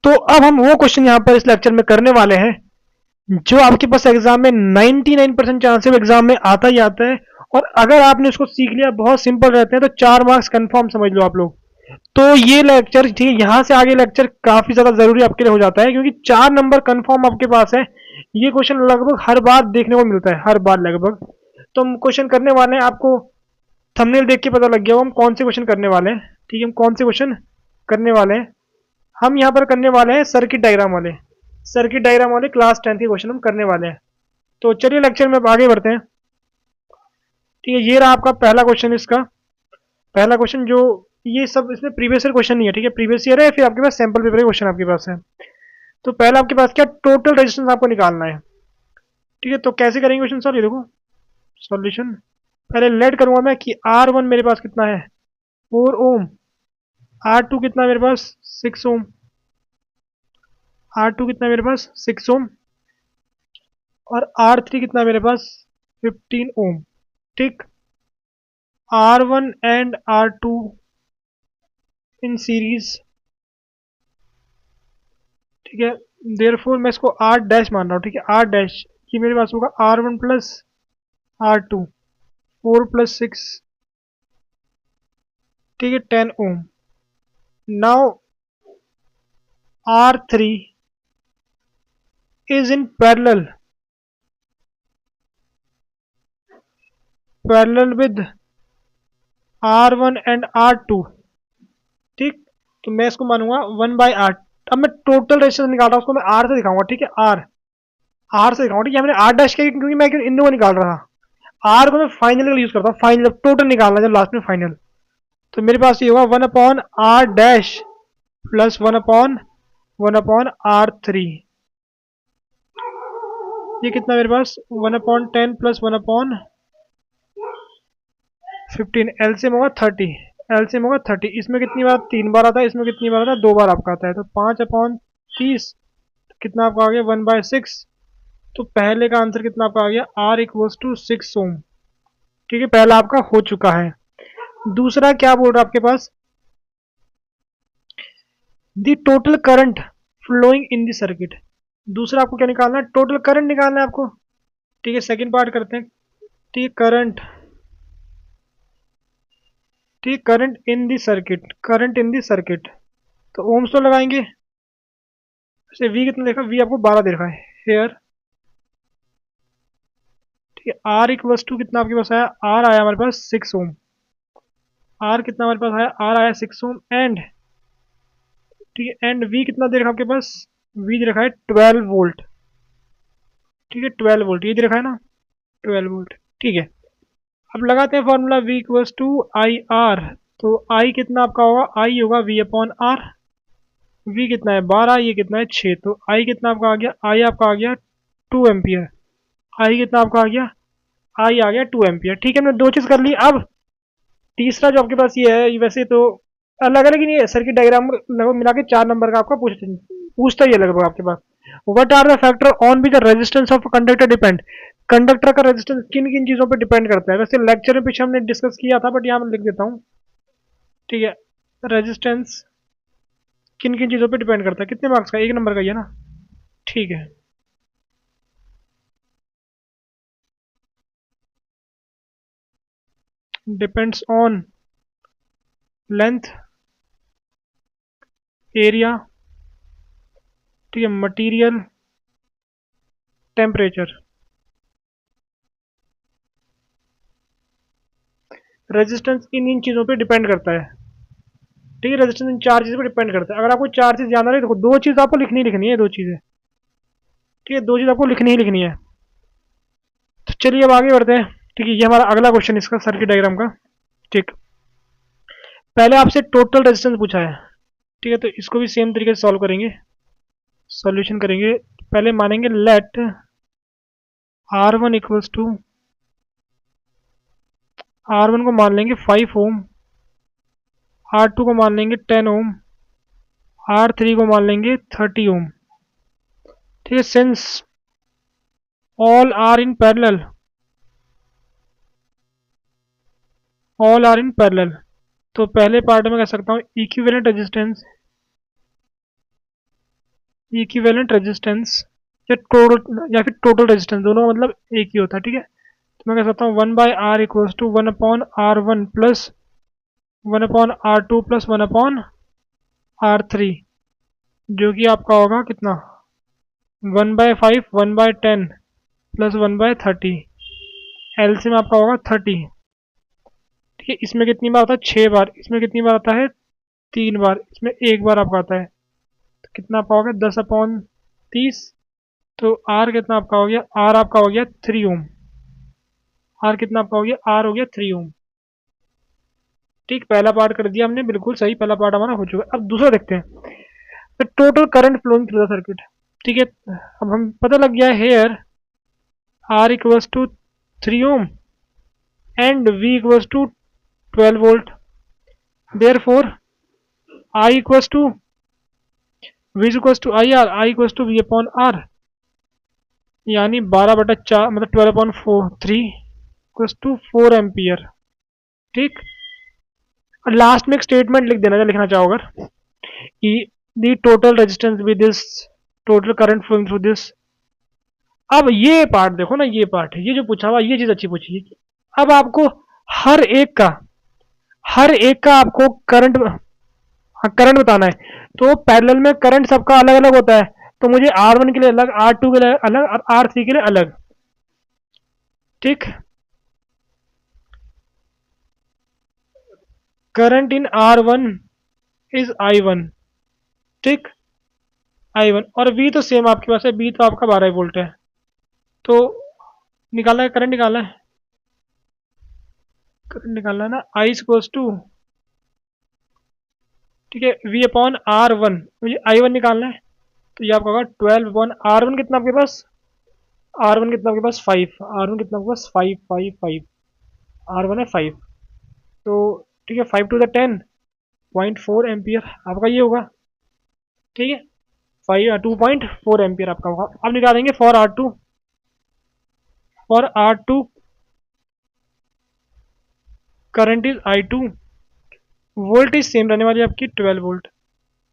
तो अब हम वो क्वेश्चन यहाँ पर इस लेक्चर में करने वाले हैं जो आपके पास एग्जाम में 99% चांसेस एग्जाम में आता ही आता है, और अगर आपने उसको सीख लिया, बहुत सिंपल रहते हैं, तो 4 मार्क्स कंफर्म समझ लो आप लोग। तो ये लेक्चर ठीक है, यहाँ से आगे लेक्चर काफी ज्यादा जरूरी आपके लिए हो जाता है, क्योंकि 4 नंबर कंफर्म आपके पास है। ये क्वेश्चन लगभग हर बार देखने को मिलता है, हर बार लगभग। तो हम क्वेश्चन करने वाले हैं, आपको थंबनेल देख के पता लग गया हो हम कौन से क्वेश्चन करने वाले हैं। ठीक है, हम कौन से क्वेश्चन करने वाले हैं। हम यहाँ पर करने वाले हैं सर्किट डायग्राम वाले, सर्किट डायग्राम वाले क्लास 10 के क्वेश्चन हम करने वाले हैं। तो चलिए लेक्चर में अब आगे बढ़ते हैं। ठीक है, ये रहा आपका पहला क्वेश्चन। इसका पहला क्वेश्चन जो, ये सब इसमें प्रीवियस ईयर क्वेश्चन नहीं है, ठीक है, प्रीवियस ईयर है, फिर आपके पास सैंपल पेपर के क्वेश्चन आपके पास है। तो पहला आपके पास क्या, टोटल रेजिस्टेंस आपको निकालना है। ठीक है, तो कैसे करेंगे क्वेश्चन सर, ये देखो सॉल्यूशन। पहले लेट करूंगा मैं कि R1 मेरे पास कितना है, 4 ओम। R2 कितना है मेरे पास, 6 ओम। R2 कितना है मेरे पास, 6 ओम। और R3 कितना है मेरे पास, 15 ओम। ठीक, R1 and R2 in series. ठीक है, देयरफॉर मैं इसको R डैश मान रहा हूँ। ठीक है, R डैश, ये मेरे पास होगा R1 प्लस R2, 4 प्लस 6, ठीक है, 10 ohm. Now R3 is in parallel with R1 and R2। ठीक, तो मैं इसको मानूंगा 1/R। अब मैं टोटल रेजिस्टेंस निकाल रहा हूँ, उसको मैं R से दिखाऊंगा। ठीक है, R से दिखाऊंगा। ठीक है, मैंने R डैश किया क्योंकि मैं इन दोनों निकाल रहा था। R को मैं फाइनल यूज करता हूँ, फाइनल टोटल निकालना जब लास्ट में फाइनल। तो मेरे पास ये होगा 1/R डैश प्लस 1/R3। ये कितना मेरे पास, 1/10 प्लस 1/15। एलसीएम होगा 30, एलसीएम होगा 30। इसमें कितनी बार, 3 बार आता है, इसमें कितनी बार आता है, 2 बार आपका आता है। तो 5/30 कितना आपका आ गया, 1/6। तो पहले का आंसर कितना आपका आ गया, R इक्वल्स टू 6 ओम। ठीक है, पहला आपका हो चुका है। दूसरा क्या बोल रहा है आपके पास, the total current flowing in the circuit. दूसरा आपको क्या निकालना है, टोटल करंट निकालना है आपको। ठीक है, सेकंड पार्ट करते हैं। ठीक है, करंट, ठीक, current in the circuit, current in the circuit. तो ओम्स तो लगाएंगे। वैसे वी कितना देखा, वी आपको 12 दे रखा है हेयर। ठीक है, आर इक्वल्स टू कितना आपके पास आया, आर आया हमारे पास 6 ओम। आर कितना हमारे पास आया, आर आया 6 ओम एंड, ठीक है, एंड वी कितना दे रखा है आपके पास, वी दे रखा है 12 वोल्ट। ठीक है, 12 वोल्ट ये दे रखा है ना, 12 वोल्ट। ठीक है, अब लगाते हैं formula V equals to I R. तो I कितना आपका होगा, I होगा V अपॉन आर। V कितना है 12, ये कितना है 6। तो I कितना आपका आ गया, I आपका आ गया 2 एम्पियर। I कितना आपका आ गया, I आ गया 2 एम्पियर। ठीक है, हमने दो चीज़ कर ली। अब तीसरा जो आपके पास ये है, ये वैसे तो अलग अलग ही नहीं है, सर्किट डायग्राम लगभग मिला के 4 नंबर का आपका पूछता ही है लगभग आपके पास। What are the factor on be the resistance of conductor depend. Conductor का रेजिस्टेंस किन किन चीज़ों पर डिपेंड करता है। वैसे लेक्चर में पीछे हमने डिस्कस किया था, बट यहाँ मैं लिख देता हूँ। ठीक है, रेजिस्टेंस किन किन चीज़ों पे डिपेंड करता है, कितने मार्क्स का, 1 नंबर का ही है ना। ठीक है, डिपेंड्स ऑन लेंथ, एरिया, ठीक है, मटेरियल, टेम्परेचर। रेजिस्टेंस इन इन चीज़ों पे डिपेंड करता है। ठीक है, रेजिस्टेंस इन 4 चीज़ों पे डिपेंड करता है। अगर आपको 4 चीज़ जानना है, देखो 2 चीज़ आपको लिखनी है, 2 चीज़ें। ठीक है, 2 चीज़ आपको लिखनी है। तो चलिए अब आगे बढ़ते हैं। ठीक है, ये हमारा अगला क्वेश्चन इसका सर्किट डायग्राम का। ठीक, पहले आपसे टोटल रेजिस्टेंस पूछा है। ठीक है, तो इसको भी सेम तरीके से सॉल्व करेंगे, सॉल्यूशन करेंगे। पहले मानेंगे late R1 equals to, R1 को मान लेंगे 5 ओम, R2 को मान लेंगे 10 ओम, R3 को मान लेंगे 30 ओम। ठीक है, since all are in parallel, all are in parallel, तो पहले पार्ट में कह सकता हूँ इक्विवेलेंट रेजिस्टेंस, इक्विवेलेंट रेजिस्टेंस या फिर टोटल रेजिस्टेंस, दोनों मतलब एक ही होता है, ठीक है। तो मैं कह सकता हूँ 1/r equals to 1/r1 plus 1/r2 plus 1/r3, जो कि आपका होगा कितना 1/5 1/10 प्लस 1/30, एलसीएम आपका होगा 30, ठीक है। इसमें कितनी बार आता है 6 बार, इसमें कितनी बार आता है 3 बार, इसमें एक बार आपका आता है, तो कितना आपका हो गया 10/30। तो आर कितना आपका हो गया, आर आपका हो गया 3 ओम, आर कितना आपका हो गया, आर हो गया 3 ओम। ठीक, पहला पार्ट कर दिया हमने बिल्कुल सही, पहला पार्ट हमारा हो चुका है। अब दूसरा देखते हैं, the total current flowing through the circuit, ठीक है। अब हम पता लग गया here R equals to 3 ohm and V equals to 12 volt, therefore I equals to V equals to I equals to V upon R, यानी 12/4 मतलब 12/3 इक्वल्स टू 4 एम्पियर, ठीक। और लास्ट में एक स्टेटमेंट लिख देना, लिखना चाहो अगर कि the total resistance with this total current flowing through this. अब ये पार्ट देखो ना, ये पार्ट ये जो पूछा हुआ, ये चीज अच्छी पूछी है। अब आपको हर एक का हर एक का आपको करंट, हाँ करंट बताना है। तो पैरेलल में करंट सबका अलग अलग होता है, तो मुझे R1 के लिए अलग, R2 के लिए अलग और R3 के लिए अलग, ठीक। Current in R1 is I1, ठीक, I1, और V तो सेम आपके पास है, V तो आपका 12 वोल्ट है। तो निकालना है, करंट निकालना है, करंट निकालना है ना, I इक्वल्स टू, ठीक है, V अपॉन R1, मुझे I1 निकालना है। तो ये आपका होगा 12/R1, कितना आपके पास, R1 कितना आपके पास 5, R1 कितना आपके पास 5 R1 है 5, तो ठीक है 5 to the 10 0.4 एम्पियर आपका ये होगा, ठीक है। 2.4 एम्पियर आपका होगा। अब निकालेंगे for R2 current is I2, voltage same रहने वाली है आपकी 12 वोल्ट।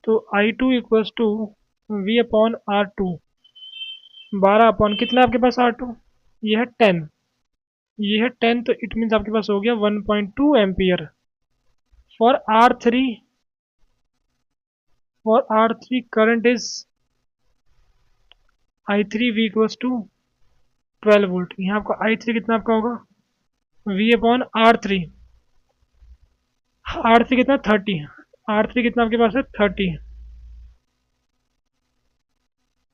तो I2 equals to V upon R2, 12 upon कितना है आपके पास R2, ये है 10, ये है 10, तो इट मीन्स आपके पास हो गया 1.2 ampere. For R3, current is I3 V equals to 12 volt. यहाँ आपका I3 कितना आपका होगा V अपॉन R3, R3 कितना 30, R3 कितना आपके पास है 30,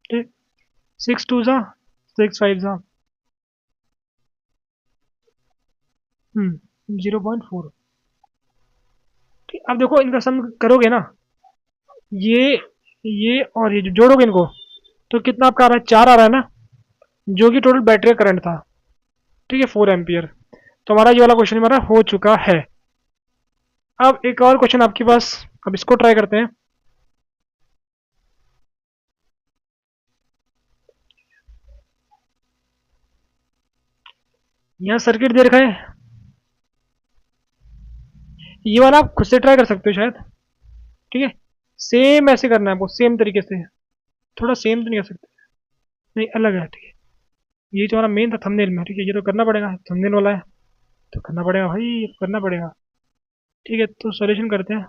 ठीक। 6 2 सा 6 5 सा 0.4, ठीक। अब देखो इनका सम करोगे ना, ये और ये जो जोड़ोगे इनको, तो कितना आपका आ रहा है 4 आ रहा है ना, जो कि टोटल बैटरी का करंट था, ठीक है 4 एम्पियर। तो हमारा ये वाला क्वेश्चन हमारा हो चुका है। अब एक और क्वेश्चन आपके पास, अब इसको ट्राई करते हैं। यहाँ सर्किट दे रखा है, ये वाला आप खुद से ट्राई कर सकते हो शायद, ठीक है। सेम ऐसे करना है आपको, सेम तरीके से, थोड़ा सेम तो नहीं कर सकते, नहीं अलग है, ठीक है। ये जो हमारा मेन था थंबनेल में, ठीक है, ये तो करना पड़ेगा, थंबनेल वाला है तो करना पड़ेगा भाई, करना पड़ेगा, ठीक है। तो सॉल्यूशन करते हैं,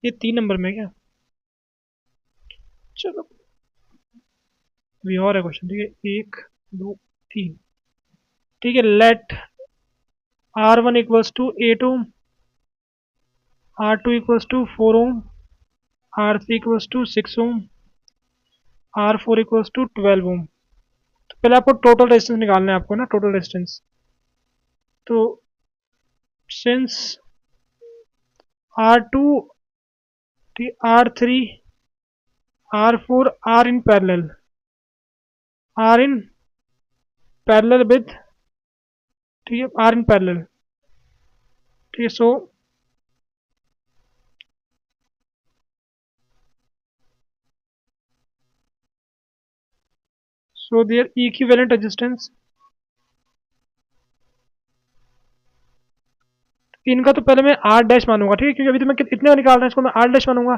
ये 3 नंबर में क्या, चलो अभी और है क्वेश्चन, ठीक है 1 2 3, ठीक है। Let R1 equals to 8 ohm, R2 equals to 4 ohm, R3 equals to 6 ohm, R4 equals to 12 ohm. तो पहले आपको टोटल रेजिस्टेंस निकालना है आपको ना, टोटल रेजिस्टेंस। तो since R2, R3, R4 are in parallel, are in parallel with, ठीक है, आर इन पैरेलल, ठीक है। सो देयर इक्विवेलेंट रेजिस्टेंस, इनका तो पहले मैं आर डैश मानूंगा, ठीक है, क्योंकि अभी तो मैं इतने का निकाल रहा हूँ, इसको मैं आर डैश मानूंगा,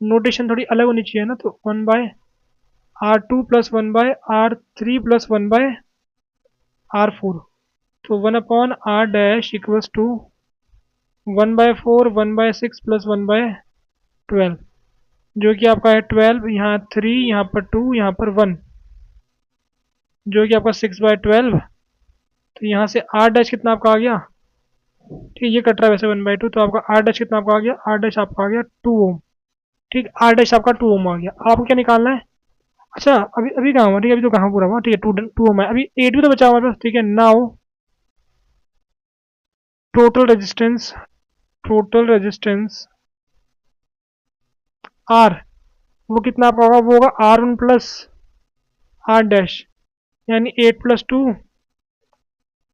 नोटेशन थोड़ी अलग होनी चाहिए ना, तो 1/R2 plus 1/R3 plus 1/R4, तो 1/R dash equals to 1/4 1/6 plus 1/12, जो कि आपका है 12, यहाँ 3, यहाँ पर 2, यहाँ पर 1, जो कि आपका 6/12। तो यहाँ से R डैश कितना आपका आ गया, ठीक है, ये कट रहा है वैसे 1/2, तो आपका R डैश कितना आपका आ गया, R डैश आपका आ गया 2 ओम। ठीक, R डैश आपका 2 ओम आ गया। आपको क्या निकालना है, अच्छा अभी अभी कहाँ हुआ, ठीक है, अभी तो कहाँ पूरा हुआ, ठीक है, 2 ओम है, अभी 8 भी तो बचा हुआ हमारे पास, ठीक है। नाउ टोटल रेजिस्टेंस R, वो कितना आपका होगा, वो होगा R1 प्लस R डैश, यानी 8 प्लस 2,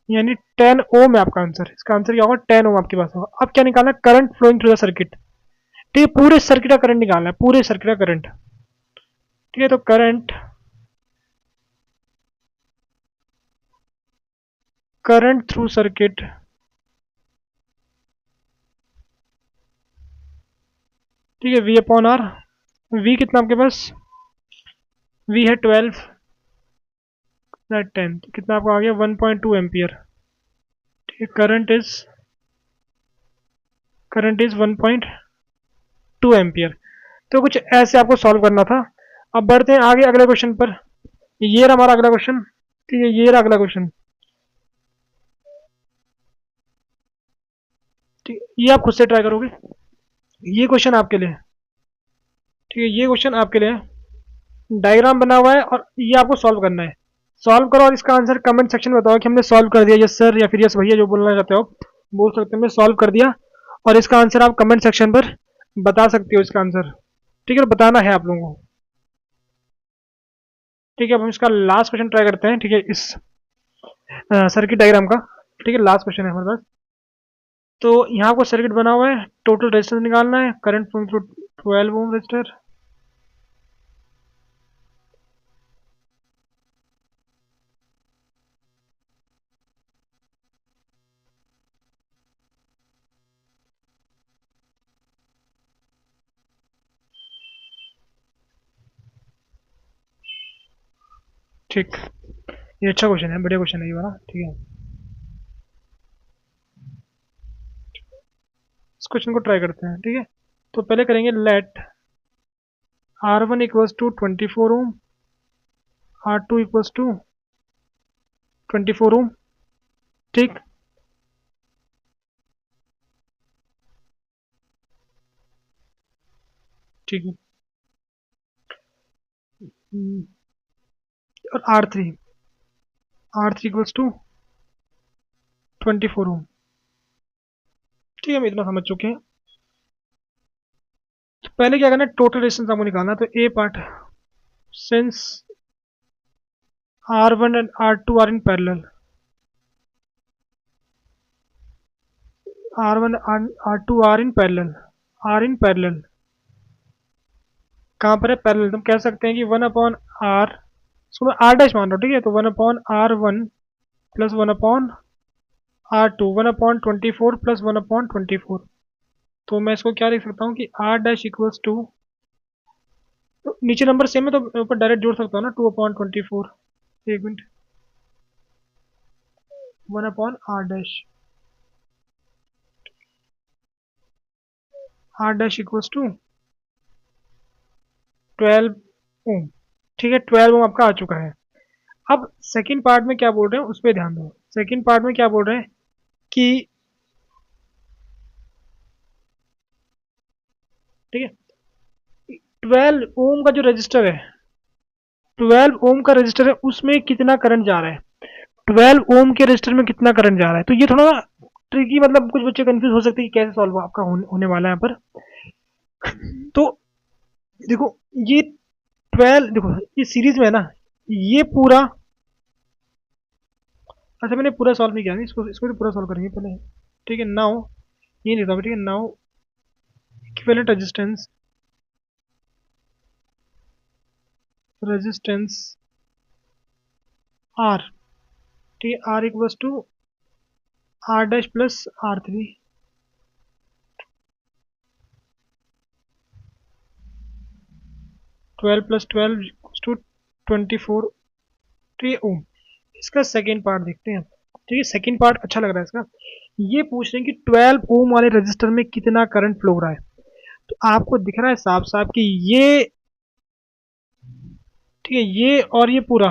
यानी 10 ओम है आपका आंसर। इसका आंसर क्या होगा, 10 ओम आपके पास होगा। अब क्या निकालना है, current flowing through the circuit. ठीक है, पूरे सर्किट का करंट निकालना है, पूरे सर्किट का करंट। ठीक है, तो करंट थ्रू सर्किट, ठीक है, V अपॉन आर। V कितना आपके पास, V है 12 10, तो कितना आपका आ गया 1.2 एम्पियर। ठीक है, करंट इज 1.2 एम्पियर। तो कुछ ऐसे आपको सॉल्व करना था। अब बढ़ते हैं आगे अगले क्वेश्चन पर। ये रहा हमारा अगला क्वेश्चन, ठीक है, ये रहा अगला क्वेश्चन। ठीक है, ये आप खुद से ट्राई करोगे, ये क्वेश्चन आपके लिए, ठीक है, ये क्वेश्चन आपके लिए डायग्राम बना हुआ है और ये आपको सॉल्व करना है। सॉल्व करो और इसका आंसर कमेंट सेक्शन में बताओ कि हमने सॉल्व कर दिया, यस सर या फिर यस भैया, जो बोलना चाहते हो बोल सकते हैं, मैं सॉल्व कर दिया। और इसका आंसर आप कमेंट सेक्शन पर बता सकते हो इसका आंसर, ठीक है, बताना है आप लोगों को। ठीक है, अब हम इसका लास्ट क्वेश्चन ट्राई करते हैं, ठीक है, इस सर्किट डायग्राम का। ठीक है, लास्ट क्वेश्चन है हमारे पास। तो यहाँ को सर्किट बना हुआ है, टोटल रेजिस्टेंस निकालना है, current flowing through 12 ohm resistor. ठीक, ये अच्छा क्वेश्चन है, बढ़िया क्वेश्चन है ये वाला, ठीक है। इस क्वेश्चन को ट्राई करते हैं, ठीक है। तो पहले करेंगे let R1 equals to 24 ohm, R2 equals to 24 ohm. ठीक, ठीक है। हम्म, और R3 इक्वल्स टू 24 ओम। ठीक है, हम इतना समझ चुके हैं। तो पहले क्या करना है, टोटल रेजिस्टेंस हमको निकालना है। तो A part, since R1 and R2 are in parallel, R1 and R2 are in parallel, कहाँ पर है, पैरेलल। तुम कह सकते हैं कि 1/R, इसको मैं R डैश मान रहा हूँ, ठीक है, तो 1/R1 प्लस 1/R2, 1/24 प्लस 1/24। तो मैं इसको क्या लिख सकता हूँ कि R डैश इक्वल्स टू, नीचे नंबर सेम है तो ऊपर डायरेक्ट जोड़ सकता हूँ ना, 2/24। एक minute, 1/R dash, R dash equals to 12 ohm. ठीक है, 12 ओम आपका आ चुका है। अब सेकंड पार्ट में क्या बोल रहे हैं उस पर ध्यान दो। सेकंड पार्ट में क्या बोल रहे हैं कि, ठीक है, 12 ओम का जो रजिस्टर है, 12 ओम का रजिस्टर है, उसमें कितना करंट जा रहा है, 12 ओम के रजिस्टर में कितना करंट जा रहा है। तो ये थोड़ा ट्रिकी, मतलब कुछ बच्चे कंफ्यूज हो सकते हैं कि कैसे सॉल्व आपका होने वाला है यहाँ पर। तो देखो, ये 12, देखो ये सीरीज में है ना, ये पूरा, अच्छा मैंने पूरा सॉल्व नहीं किया, इसको इसको तो पूरा सॉल्व करेंगे पहले। ठीक है, नाउ ये लिखता हूँ, ठीक है, नाउ इक्विवेलेंट रेजिस्टेंस आर, ठीक है, R equals to R dash plus R3। 12 + 12 = 24 ohm. इसका सेकेंड पार्ट देखते हैं। ठीक है, सेकेंड पार्ट अच्छा लग रहा है इसका। ये पूछ रहे हैं कि 12 ओम वाले रजिस्टर में कितना करंट फ्लो हो रहा है। तो आपको दिख रहा है साफ साफ कि ये, ठीक है, ये और ये पूरा,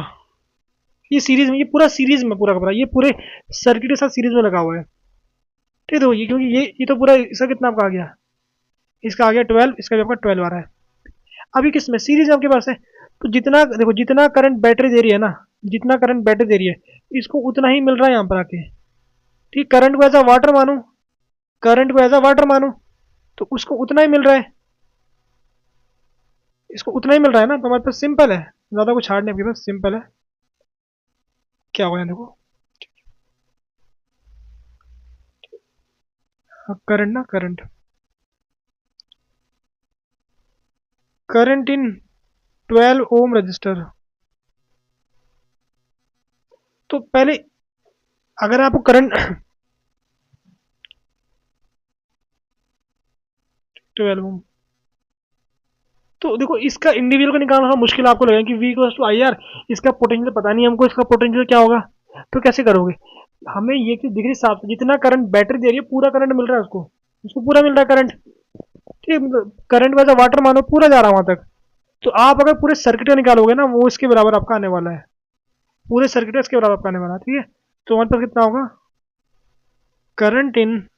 ये सीरीज में, ये पूरा सीरीज में, पूरा का पूरा ये पूरे सर्किट के साथ सीरीज में लगा हुआ है। ठीक है, तो ये क्योंकि ये तो पूरा, इसका कितना आपका आ गया, इसका आ गया 12, इसका भी आपका 12 आ रहा है। अभी किस में, सीरीज आपके पास है, तो जितना देखो, जितना करंट बैटरी दे रही है ना, जितना करंट बैटरी दे रही है, इसको उतना ही मिल रहा है यहाँ पर आके। ठीक, करंट को एज अ वाटर मानो, करंट को एज अ वाटर मानो, तो उसको उतना ही मिल रहा है, इसको उतना ही मिल रहा है ना। तो हमारे पास सिंपल है, ज्यादा कुछ हार्ड नहीं, आपके पास सिंपल है। क्या होगा देखो, करंट ना, current, current in 12 ohm resistor. तो पहले अगर आपको करंट 12 ओम, तो देखो इसका इंडिविजुअल का निकालना थोड़ा मुश्किल आपको लगेगा कि V = IR, इसका पोटेंशियल पता नहीं हमको, इसका पोटेंशियल क्या होगा, तो कैसे करोगे। हमें ये चीज दिख रही साफ, जितना करंट बैटरी दे रही है पूरा करंट मिल रहा है उसको, उसको पूरा मिल रहा है करंट। ठीक है, मतलब करंट वैसा वाटर मानो पूरा जा रहा है वहां तक। तो आप अगर पूरे सर्किट का निकालोगे ना, वो इसके बराबर आपका आने वाला है, पूरे सर्किट का इसके बराबर आपका आने वाला है। ठीक है, तो हमारे पास कितना होगा, current in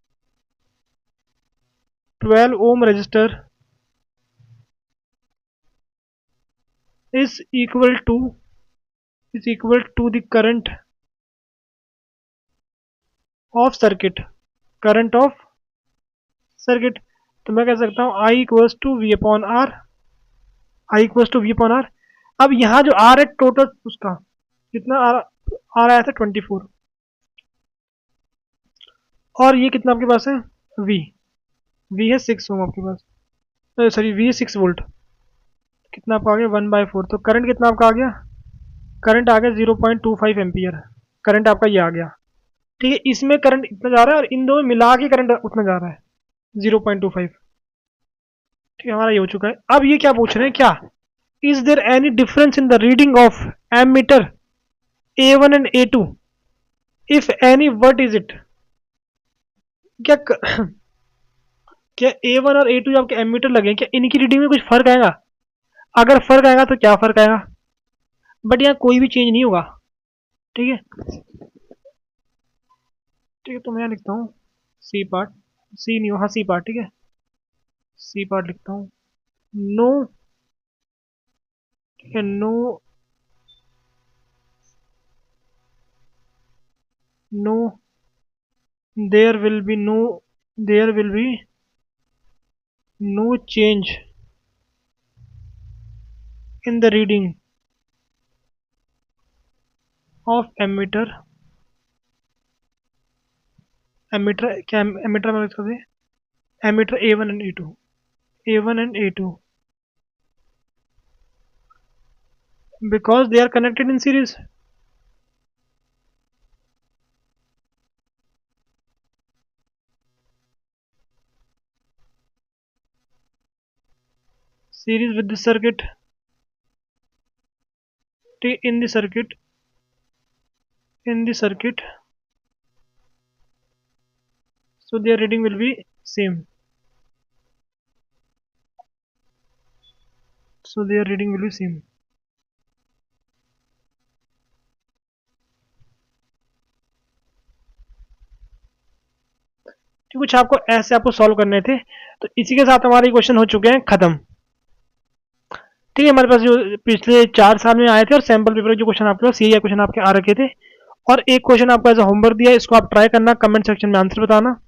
12 ohm resistor is equal to the current of circuit, current of circuit. तो मैं कह सकता हूँ I = V/R, I = V/R। अब यहाँ जो R है टोटल उसका कितना R आया था 24, और ये कितना आपके पास है V है 6 ओम आपके पास, सॉरी V है 6 वोल्ट, कितना आपका आ गया 1/4। तो करंट कितना आपका आ गया, करंट आ गया 0.25 एम्पियर, करंट आपका ये आ गया। ठीक है, इसमें करंट इतना जा रहा है और इन दोनों मिला के करंट उतना जा रहा है 0.25। ठीक है, हमारा ये हो चुका है। अब ये क्या पूछ रहे हैं, क्या is there any difference in the reading of ammeter A1 and A2, if any what is it. क्या क्या A1 और A2 जो आपके एमीटर लगे, क्या इनकी रीडिंग में कुछ फर्क आएगा, अगर फर्क आएगा तो क्या फर्क आएगा, बट यहाँ कोई भी चेंज नहीं होगा। ठीक है, ठीक है, तो मैं यहाँ लिखता हूँ सी पार्ट, सी नहीं हो, हाँ सी पार्ट, ठीक है, सी पार्ट लिखता हूँ, नो, ठीक है, no, no, there will be no change in the reading of emitter, क्या emitter में इसका emitter A1 and A2, A1 and A2 because they are connected in series। series with the circuit, in the circuit, so their reading will be same, so their reading will be same। तो कुछ आपको ऐसे आपको solve करने थे। तो इसी के साथ हमारे क्वेश्चन हो चुके हैं खत्म। ठीक है, हमारे पास जो पिछले 4 साल में आए थे और सैंपल पेपर जो क्वेश्चन आपके पास, यही क्वेश्चन आपके आ रखे थे, और एक क्वेश्चन आपको एज अ होमवर्क दिया, इसको आप ट्राई करना, कमेंट सेक्शन में आंसर बताना।